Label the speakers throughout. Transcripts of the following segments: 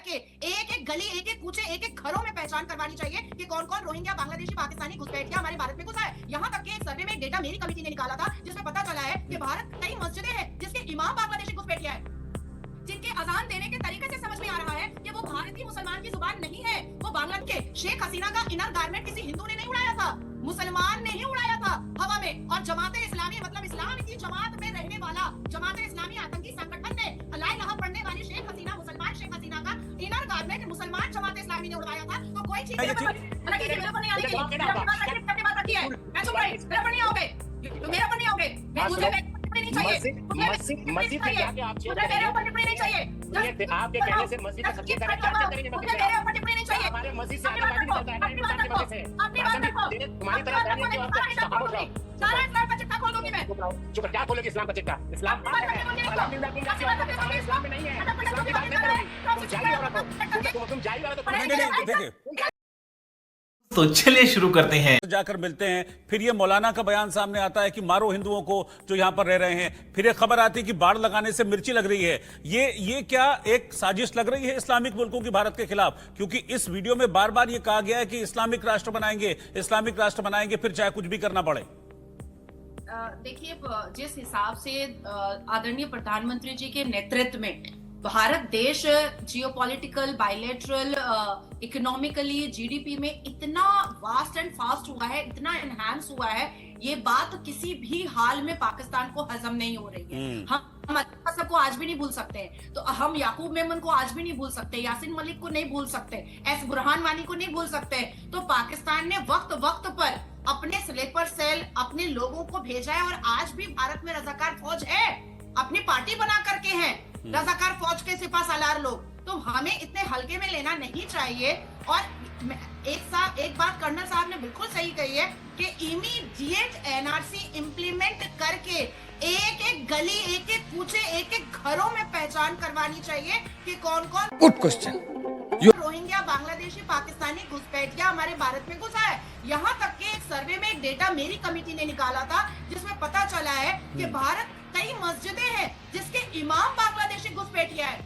Speaker 1: करके एक एक गली, एक एक कूचे, एक एक घरों में पहचान करवानी चाहिए कि कौन कौन रोहिंग्या, बांग्लादेशी, पाकिस्तानी घुसपैठिया हमारे भारत में घुसा है। यहाँ तक कि एक सर्वे में एक डेटा मेरी कमेटी ने निकाला था जिसमें पता चला है कि भारत कई मस्जिदें हैं जिसके इमाम बांग्लादेशी घुसपैठिया है, जिनके अजान देने के तरीके से समझ में आ रहा है कि वो भारतीय मुसलमान की जुबान नहीं है। वो बांग्लादेश के शेख हसीना का इनर गारमेंट किसी हिंदू ने नहीं उड़ाया था, मुसलमान ने ही उड़ाया था हवा में। और जमाते इस्लामी मतलब इस्लाम की जमात में रहने वाला जमाते इस्लामी आतंकी संगठन ने ला इलाहा पढ़ने वाली शेख हसीना, मुसलमान शेख हसीना का इनर गारमेंट मुसलमान जमाते इस्लामी ने उड़ाया था। तो कोई चीज मेरे पर नहीं आने की बात रखी है। मैं चुप रही, मेरे पर नहीं आओगे, मेरे पर नहीं आओगे, मुझे नहीं चाहिए,
Speaker 2: मस्जिद में जाके आप चेक
Speaker 1: मेरे ऊपर टिप्पणी नहीं चाहिए।
Speaker 2: आपके कहने से मस्जिद में सबसे क्या करेंगे?
Speaker 1: मेरे ऊपर टिप्पणी नहीं चाहिए।
Speaker 2: हमारे मस्जिद से आतंकवादी निकलता है ना, हिंदुस्तान की वजह से। तुम्हारी तरह रहने की
Speaker 1: सारा इस्लाम का चिट्ठा खोल दूंगी मैं।
Speaker 2: चुप, क्या खोलोगे इस्लाम का चिट्ठा? इस्लाम इस्लाम में नहीं है, इस्लाम की बात नहीं करोगे। तुम जाली औरत हो, तुम जाली औरत हो।
Speaker 3: देखिए तो चलिए शुरू करते हैं।
Speaker 4: जाकर मिलते हैं, फिर ये मौलाना का बयान सामने आता है कि मारो हिंदुओं को जो यहां पर रह रहे हैं। फिर एक खबर आती है कि बाढ़ लगाने से मिर्ची लग रही है। ये क्या एक साजिश लग रही है इस्लामिक मुल्कों की भारत के खिलाफ? क्योंकि इस वीडियो में बार बार ये कहा गया है कि इस्लामिक राष्ट्र बनाएंगे, इस्लामिक राष्ट्र बनाएंगे, फिर चाहे कुछ भी करना पड़े।
Speaker 1: देखिए, जिस हिसाब से आदरणीय प्रधानमंत्री जी के नेतृत्व में भारत देश जियोपॉलिटिकल, बायलैटरल, इकोनॉमिकली, जीडीपी में इतना वास्ट एंड फास्ट हुआ है, इतना एनहांस हुआ है, ये बात किसी भी हाल में पाकिस्तान को हजम नहीं हो रही है। हम असद को आज भी नहीं भूल सकते, तो हम याकूब मेमन को आज भी नहीं भूल सकते, यासिन मलिक को नहीं भूल सकते, एस बुरहान वानी को नहीं भूल सकते। तो पाकिस्तान ने वक्त वक्त पर अपने स्लीपर सेल, अपने लोगों को भेजा है और आज भी भारत में रजाकार फौज है, अपनी पार्टी बना करके हैं रजाकार फौज के सिपा सालार लोग। तो हमें इतने हल्के में लेना नहीं चाहिए। और एक बात कर्नल साहब ने बिल्कुल सही कही है कि इमीडिएट एनआरसी इंप्लीमेंट करके एक एक गली, एक एक कूचे, एक एक घरों में पहचान करवानी चाहिए कि कौन कौन
Speaker 5: गुड क्वेश्चन
Speaker 1: रोहिंग्या, बांग्लादेशी, पाकिस्तानी घुसपैठिया हमारे भारत में घुसा है। यहाँ तक के एक सर्वे में एक डेटा मेरी कमेटी ने निकाला था जिसमें पता चला है कि भारत कई मस्जिदें हैं जिसके इमाम बांग्लादेशी घुसपैठिया है,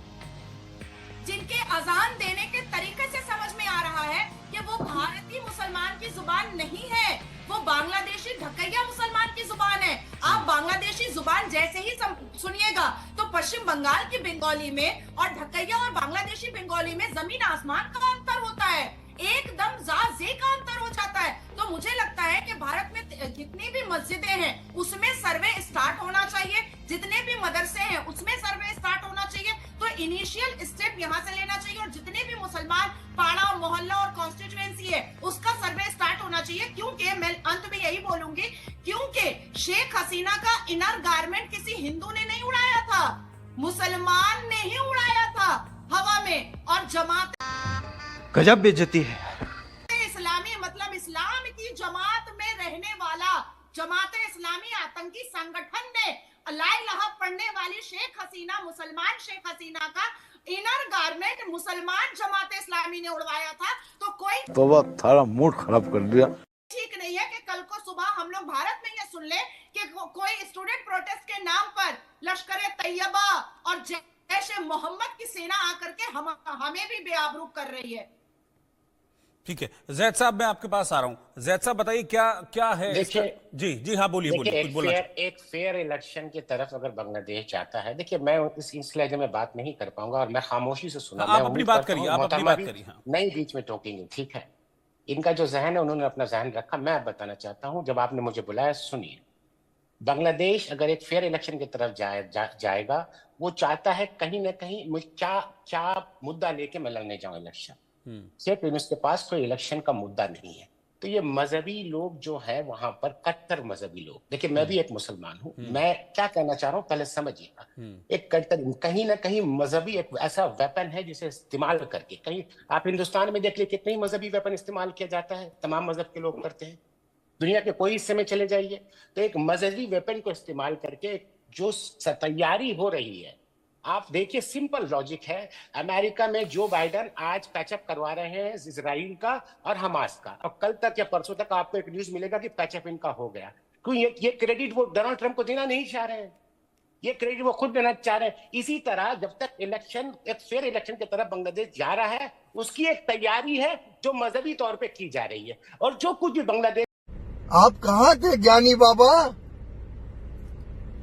Speaker 1: जिनके अजान देने के तरीके से समझ में आ रहा है कि वो भारतीय मुसलमान की जुबान नहीं है, वो बांग्लादेशी ढकैया मुसलमान की जुबान है। आप बांग्लादेशी जुबान जैसे ही सुनिएगा तो पश्चिम बंगाल की बंगाली में और ढकैया और बांग्लादेशी बंगाली में जमीन आसमान का अंतर होता है, एकदम जा-जे का अंतर हो जाता है। तो मुझे लगता है कि भारत में जितनी भी मस्जिदें हैं उसमें सर्वे स्टार्ट होना चाहिए, जितने भी मदरसे हैं उसमें सर्वे स्टार्ट होना चाहिए। तो इनिशियल स्टेप यहाँ से लेना चाहिए और जितने भी मुसलमान पाड़ा, मोहल्ला और कॉन्स्टिट्यूएंसी है उसका सर्वे स्टार्ट होना चाहिए। क्योंकि मैं अंत में यही बोलूंगी, क्योंकि शेख हसीना का इनर गारमेंट किसी हिंदू ने नहीं उड़ाया था, मुसलमान ने ही उड़ाया था हवा में। और जमात
Speaker 5: गजब बेइज्जती है।
Speaker 1: इस्लामी मतलब इस्लाम की जमात में रहने वाला जमात इस्लामी आतंकी संगठन ने ला इलाहा पढ़ने वाली शेख हसीना, मुसलमान शेख हसीना का इनर गारमेंट मुसलमान जमात इस्लामी ने उड़वाया था। तो कोई
Speaker 5: तो वो थारा मूड खराब कर दिया।
Speaker 1: ठीक नहीं है कि कल को सुबह हम लोग भारत में ये सुन ले कि कोई स्टूडेंट प्रोटेस्ट के नाम पर लश्कर तैयबा और जैश मोहम्मद की सेना आकर के हमें भी बेआबरू कर रही है।
Speaker 4: ठीक है, जैद साहब मैं आपके पास आ रहा हूं। जैद साहब बताइए क्या है?
Speaker 2: देखिए,
Speaker 4: जी हाँ, बोलिए।
Speaker 2: एक फेयर इलेक्शन की तरफ अगर बांग्लादेश चाहता है, देखिए मैं इस लहजे में बात नहीं कर पाऊंगा और मैं खामोशी से सुना।
Speaker 4: आप अपनी बात करिए, आप अपनी बात करिए।
Speaker 2: नहीं बीच में टोकेंगे, ठीक है? इनका जो जहन है उन्होंने अपना जहन रखा। मैं बताना चाहता हूँ, जब आपने मुझे बुलाया, सुनिए, बांग्लादेश अगर एक फेयर इलेक्शन की तरफ जाएगा, वो चाहता है कहीं ना कहीं क्या मुद्दा लेके मैं लड़ने जाऊं इलेक्शन, सिर्फ उसके पास कोई इलेक्शन का मुद्दा नहीं है। तो ये मजहबी लोग जो है वहां पर, कट्टर मजहबी लोग, देखिए मैं भी एक मुसलमान हूं, मैं क्या कहना चाह रहा हूं पहले समझिएगा। एक कट्टर कहीं ना कहीं मजहबी एक ऐसा वेपन है जिसे इस्तेमाल करके, कहीं आप हिंदुस्तान में देख लिया कितने मजहबी वेपन इस्तेमाल किया जाता है, तमाम मजहब के लोग करते हैं। दुनिया के कोई हिस्से में चले जाइए तो एक मजहबी वेपन को इस्तेमाल करके जो तैयारी हो रही है, आप देखिए, सिंपल लॉजिक है। अमेरिका में जो बाइडन आज पैचअप करवा रहे हैं इजराइल का और हमास का, और कल तक या परसों तक आपको एक न्यूज मिलेगा कि पैचअप इनका हो गया। क्यों? ये क्रेडिट वो डोनाल्ड ट्रंप को देना नहीं चाह रहे हैं। ये क्रेडिट वो खुद देना चाह रहे हैं। इसी तरह जब तक इलेक्शन एक फेयर इलेक्शन की तरफ बांग्लादेश जा रहा है, उसकी एक तैयारी है जो मजहबी तौर पे की जा रही है। और जो कुछ भी बांग्लादेश
Speaker 6: आप कहाँ के ज्ञानी बाबा?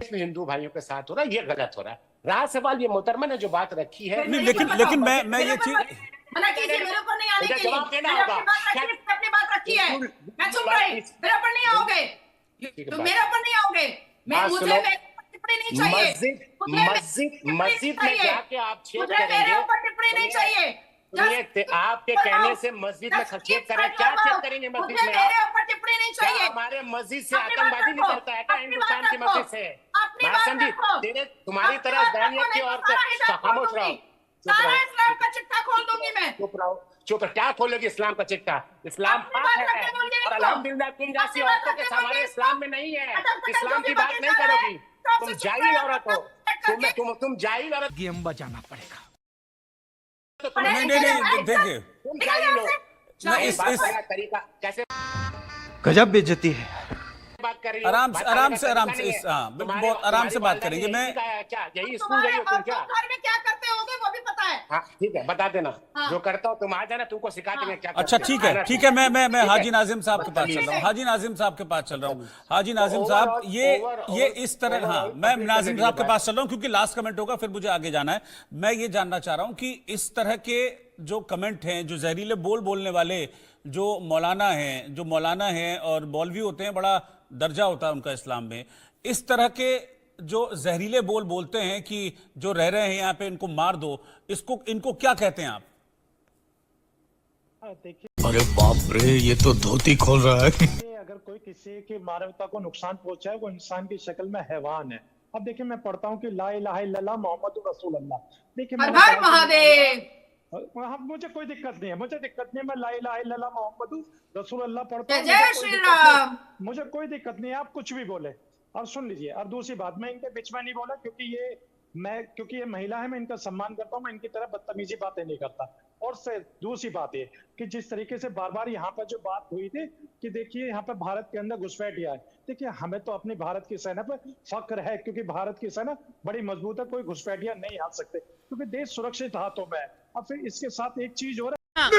Speaker 2: में हिंदू भाइयों के साथ हो रहा है, ये गलत हो रहा है। रहा सवाल ये मोहतरमा ने जो बात रखी है,
Speaker 4: नहीं, लेकिन मैं ये चीज
Speaker 1: मना कीजिए मेरे ऊपर नहीं आने के लिए।
Speaker 2: जवाब देना
Speaker 1: मैंने
Speaker 2: होगा।
Speaker 1: अपनी बात रखी है, मैं चुप रही। मेरे ऊपर नहीं आओगे, तो मेरे ऊपर नहीं आओगे। मुझे टिप्पणी नहीं चाहिए।
Speaker 2: मस्जिद में जाके आप छेद
Speaker 1: मुझे मेरे ऊपर टिप्पणी नहीं चाहिए।
Speaker 2: आपके कहने से मस्जिद में छेद करें, क्या छेद करेंगे मस्जिद में?
Speaker 1: मेरे ऊपर टिप्पणी नहीं चाहिए।
Speaker 2: हमारे मस्जिद से आतंकवादी निकलता है क्या हिंदुस्तान की मस्जिद से? समझी तेरे तुम्हारी तरह दानिया की औरतें खामोश रहो।
Speaker 1: सारा इस्लाम का चिट्ठा खोल दूंगी मैं।
Speaker 2: चुप रहो, चुप। क्या खोलोगी इस्लाम का चिट्ठा? इस्लाम पाक है और अल्हम्दुलिल्लाह तुम जैसी औरतों के हमारे इस्लाम में नहीं है। इस्लाम की बात नहीं करोगी। तुम जाहिल औरत हो, तुम जाहिल औरत।
Speaker 5: गेम बजाना पड़ेगा।
Speaker 4: नहीं देखिए,
Speaker 2: तुम जाहिल हो।
Speaker 4: मैं
Speaker 2: बात करने का तरीका कैसे
Speaker 5: गजब बेइज्जती है।
Speaker 2: बात कर रही हो?
Speaker 4: आराम
Speaker 2: बात
Speaker 4: से
Speaker 2: करने का तरीका नहीं है।
Speaker 4: बहुत आराम से बात करेंगे। मैं
Speaker 2: क्या यही स्कूल गई हो तुम क्या?
Speaker 1: घर में क्या करते होगे वो भी पता है।
Speaker 2: हाँ ठीक है, बता देना।
Speaker 1: हाँ।
Speaker 2: जो करता हो तुम आ जाना, तुमको सिखा देंगे क्या
Speaker 4: अच्छा
Speaker 2: करते
Speaker 4: ठीक
Speaker 2: हो।
Speaker 4: है, ठीक है। मैं हाजी नाजिम साहब के पास चल रहा हूँ। हाजी नाजिम साहब के पास चल रहा हूँ। हाजी नाजिम साहब, ये इस तरह, हाँ मैं नाजिम साहब के पास चल रहा हूँ क्योंकि लास्ट कमेंट होगा, फिर मुझे आगे जाना है। मैं ये जानना चाह रहा हूँ कि इस तरह के जो कमेंट हैं, जो जहरीले बोलने वाले जो मौलाना हैं और मौलवी होते हैं, बड़ा दर्जा होता है उनका इस्लाम में, इस तरह के जो जहरीले बोलते हैं कि जो रह रहे हैं यहाँ पे इनको मार दो, इनको क्या कहते हैं आप?
Speaker 7: अरे बाप रे, ये तो धोती खोल रहा है।
Speaker 8: अगर कोई किसी की मानवता को नुकसान पहुंचाए, वो इंसान की शक्ल में हैवान है। अब देखिए, मैं पढ़ता हूँ कि ला इलाहा इल्लल्लाह मोहम्मद रसूल अल्लाह। देखिए
Speaker 1: महादेव,
Speaker 8: मुझे कोई दिक्कत नहीं है, मैं ला इलाहा इल्लल्लाह मोहम्मद रसूल अल्लाह पढ़ता हूँ।
Speaker 1: जय श्री राम।
Speaker 8: मुझे कोई दिक्कत नहीं है, आप कुछ भी बोले। और सुन लीजिए, और दूसरी बात, मैं इनके बीच में नहीं बोला क्योंकि ये महिला है, मैं इनका सम्मान करता हूँ, मैं इनकी तरह बदतमीजी बातें नहीं करता। और दूसरी बात ये कि जिस तरीके से बार बार यहाँ पर जो बात हुई थी कि देखिए यहाँ पे भारत के अंदर घुसपैठिया है, देखिए हमें तो अपनी भारत की सेना पर फक्र है क्योंकि भारत की सेना बड़ी मजबूत है, कोई घुसपैठिया नहीं आ सकते क्योंकि देश सुरक्षित हाथों में है। अब फिर इसके साथ एक चीज हो रहा है,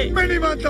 Speaker 6: मैं नहीं मानता।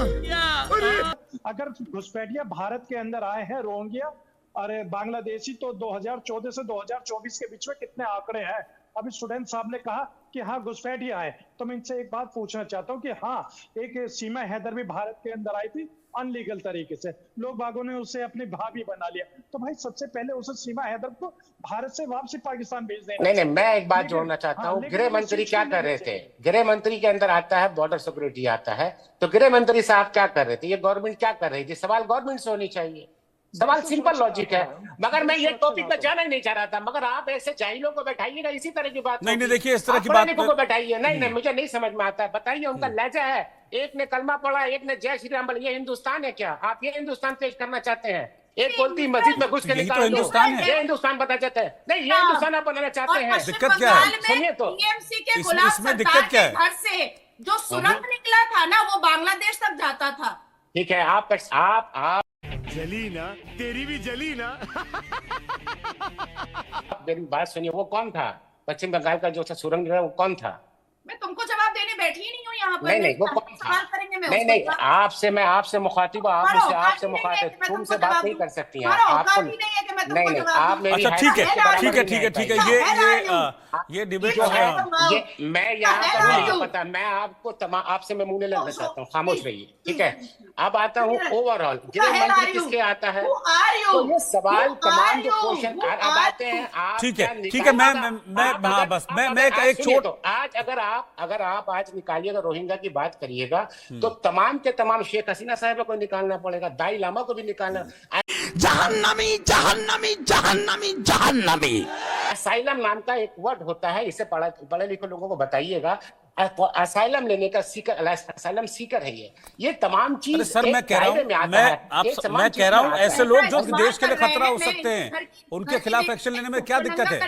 Speaker 8: अगर घुसपैठिया भारत के अंदर आए हैं रोहिंग्या और बांग्लादेशी, तो 2014 से 2024 के बीच में कितने आंकड़े हैं? अभी स्टूडेंट साहब ने कहा कि हाँ घुसपैठिया है, तो मैं इनसे एक बात पूछना चाहता हूँ कि हाँ, एक सीमा हैदर भी भारत के अंदर आई थी अनलीगल तरीके से, लोग बागों ने उसे अपनी भाभी बना लिया, तो भाई सबसे पहले उसे सीमा हैदर को भारत से वापसी पाकिस्तान भेज देना।
Speaker 2: नहीं, मैं एक बात जोड़ना चाहता हूँ। गृह मंत्री क्या कर रहे थे? गृह मंत्री के अंदर आता है बॉर्डर सिक्योरिटी आता है, तो गृह मंत्री साहब क्या कर रहे थे? ये गवर्नमेंट क्या कर रही थी? सवाल गवर्नमेंट से होनी चाहिए। सवाल सिंपल लॉजिक है। मगर मैं ये टॉपिक पे जाना ही नहीं चाह रहा था, मगर आप ऐसे जाहिलों को बैठाइएगा, इसी तरह की बात
Speaker 4: नहीं, देखिए इस तरह की बात
Speaker 2: को बैठाइए। नहीं, मुझे नहीं समझ में आता है। बताइए, उनका लहजा है, एक ने कलमा पढ़ा, एक ने जय श्री राम बोला। ये हिंदुस्तान है क्या? आप ये हिंदुस्तान पेश करना चाहते हैं? एक बोलती मस्जिद में घुस के निकाल दो,
Speaker 4: हिंदुस्तान है।
Speaker 2: ये हिंदुस्तान बता चाहते हैं? नहीं, ये हिंदुस्तान आप बनाना चाहते हैं।
Speaker 4: दिक्कत क्या है?
Speaker 2: सुनिए तो,
Speaker 4: इसमें दिक्कत क्या है?
Speaker 1: घर से जो सुरंग निकला था ना, वो बांग्लादेश तक जाता था।
Speaker 2: ठीक है, आप
Speaker 6: जली ना, तेरी भी जली ना।
Speaker 2: मेरी बात सुनिए, वो कौन था? पश्चिम बंगाल का जो सुरंग निकला, वो कौन था?
Speaker 1: मैं तुमको जवाब देने बैठी ही नहीं हूँ यहाँ पर।
Speaker 2: नहीं, वो कौन था? नहीं, मैं आपसे मुखातिब हूँ, आपसे मुखातिब, तुमसे बात नहीं कर सकती हैं आपको। नहीं, आप मेरी
Speaker 4: अच्छा ठीक है, ये डिबेट जो है,
Speaker 2: मैं यहाँ पर नहीं पता, मैं आपसे मैं मुंह नहीं लगना चाहता हूँ, खामोश रहिए। ठीक है, अब आता हूँ ओवरऑल गृह मंत्री किसके आता है, तो ये सवाल तमाम जो क्वेश्चन अब आते हैं।
Speaker 4: ठीक है, मैं एक छोट
Speaker 2: अगर आप आज निकालिएगा, रोहिंग्या की बात करिएगा, तो तमाम के तमाम शेख हसीना साहब को निकालना पड़ेगा, दाई लामा को भी निकालना।
Speaker 7: जहन्नमी जहन्नमी जहन्नमी जहन्नमी।
Speaker 2: असाइलम नाम का एक वर्ड होता है, इसे पढ़े लिखे लोगों को बताइएगा। असाइलम लेने का असाइलम सीकर है ये तमाम चीज।
Speaker 4: सर मैं कह रहा हूँ ऐसे लोग जो देश के लिए खतरा हो सकते हैं, उनके खिलाफ एक्शन लेने में क्या दिक्कत है?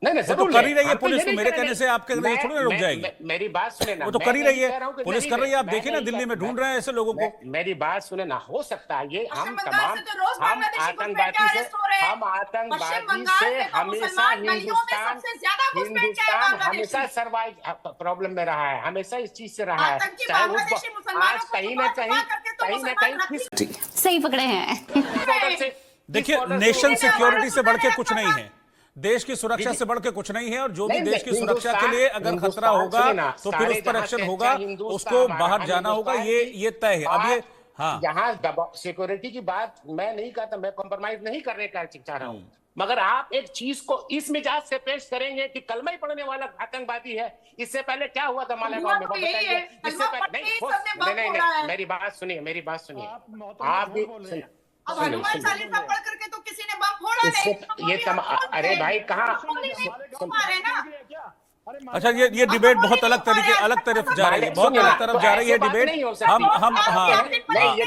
Speaker 2: नहीं नहीं
Speaker 4: वो तो
Speaker 2: जरूर
Speaker 4: कर ही
Speaker 2: ले।
Speaker 4: रही है
Speaker 2: हम तो
Speaker 4: पुलिस,
Speaker 2: ये
Speaker 4: तो
Speaker 2: नहीं
Speaker 4: मेरे
Speaker 2: कह
Speaker 4: कहने
Speaker 2: रहे।
Speaker 4: से आपके कहने से थोड़ी ना रुक जाएगी।
Speaker 2: मेरी बात सुने ना,
Speaker 4: वो तो
Speaker 2: मैं
Speaker 4: कर ही
Speaker 2: नहीं
Speaker 4: रही है,
Speaker 2: कह रहा हूं कि
Speaker 4: पुलिस
Speaker 2: नहीं
Speaker 4: कर रही है। आप
Speaker 2: मैं
Speaker 4: देखिए ना
Speaker 2: नहीं
Speaker 4: दिल्ली में
Speaker 2: कह-
Speaker 4: ढूंढ रहे हैं ऐसे लोगों को।
Speaker 2: मेरी बात सुने ना, हो सकता है ये
Speaker 1: पश्चिम
Speaker 2: हम
Speaker 1: बंगाल
Speaker 2: तमाम
Speaker 1: से तो रोज
Speaker 2: हम
Speaker 1: बांग्लादेशी घुसपैठ के
Speaker 2: आतंकवादी से
Speaker 1: अरेस्ट हो रहे हैं।
Speaker 2: हम
Speaker 1: पश्चिम
Speaker 2: आतंकवादी
Speaker 1: बंगाल
Speaker 2: से
Speaker 1: से तो
Speaker 2: हमेशा
Speaker 1: मुसलमान गलियों में
Speaker 2: हिंदुस्तान
Speaker 1: सबसे ज्यादा घुसपैठ किया है बांग्लादेशी।
Speaker 2: हमेशा सर्वाइव प्रॉब्लम में रहा है, हमेशा इस चीज से रहा है।
Speaker 1: आतंकी
Speaker 2: चाहे
Speaker 1: बांग्लादेशी
Speaker 2: उस
Speaker 1: मुसलमानों
Speaker 2: आज
Speaker 1: को
Speaker 2: कहीं
Speaker 1: छुपा
Speaker 2: ना कहीं
Speaker 1: छुपा करके तो
Speaker 2: कहीं ना
Speaker 1: मुसलमान
Speaker 2: कहीं
Speaker 1: रखते
Speaker 2: किस
Speaker 9: सही पकड़े हैं।
Speaker 2: बॉर्डर से
Speaker 4: देखिए,
Speaker 2: किस बॉर्डर से
Speaker 4: नेशन
Speaker 2: वो-
Speaker 4: सिक्योरिटी से बढ़ के कुछ नहीं है, देश की सुरक्षा से बढ़ के कुछ नहीं है। और जो भी
Speaker 2: नहीं,
Speaker 4: देश की
Speaker 2: नहीं,
Speaker 4: सुरक्षा के लिए अगर खतरा
Speaker 2: हिंदुस्तान
Speaker 4: होगा
Speaker 2: सुनिए ना,
Speaker 4: तो फिर उस पर
Speaker 2: सारे
Speaker 4: एक्शन
Speaker 2: जहां
Speaker 4: होगा,
Speaker 2: से हिंदुस्तान
Speaker 4: उसको
Speaker 2: हमारा,
Speaker 4: बाहर
Speaker 2: हम
Speaker 4: जाना होगा,
Speaker 2: हिंदुस्तान
Speaker 4: ये तय है। अब ये हाँ,
Speaker 2: यहाँ सिक्योरिटी की बात मैं नहीं कहता, मैं कॉम्प्रोमाइज नहीं करने का चाह रहा हूँ, मगर आप एक चीज को इस मिजाज से पेश करेंगे कि कलमा ही पढ़ने वाला आतंकवादी है। इससे पहले क्या हुआ था मालेगांव में,
Speaker 1: हुआ तो यही है,
Speaker 2: इससे
Speaker 1: कलमा
Speaker 2: पहले
Speaker 1: पढ़ के ही सबने बम फोड़ा है।
Speaker 2: मेरी बात सुनिए, मेरी बात सुनिए।
Speaker 8: आप मोहतरमा
Speaker 2: आप भी
Speaker 8: झूठ बोल रहे हैं।
Speaker 1: अब
Speaker 2: सुनिए,
Speaker 1: हनुमान
Speaker 2: सुनिए।
Speaker 1: चालीसा पढ़ करके तो किसी ने बम फोड़ा
Speaker 2: इससे
Speaker 1: नहीं।
Speaker 2: ये अरे भाई कहाँ
Speaker 1: मारे ना।
Speaker 4: अच्छा, ये डिबेट बहुत अलग तरफ जा रही है, बहुत अलग तरफ जा रही है डिबेट। हम हाँ,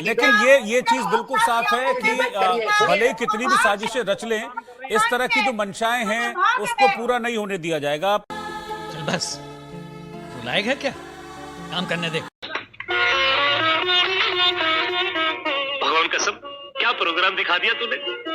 Speaker 4: लेकिन ये चीज बिल्कुल साफ है कि भले कितनी भी साजिशें रच लें, इस तरह की जो मंशाएं हैं उसको पूरा नहीं होने दिया जाएगा।
Speaker 7: चल बस, तू लायक है क्या काम करने दे।
Speaker 10: भगवान कसम, क्या प्रोग्राम दिखा दिया तूने।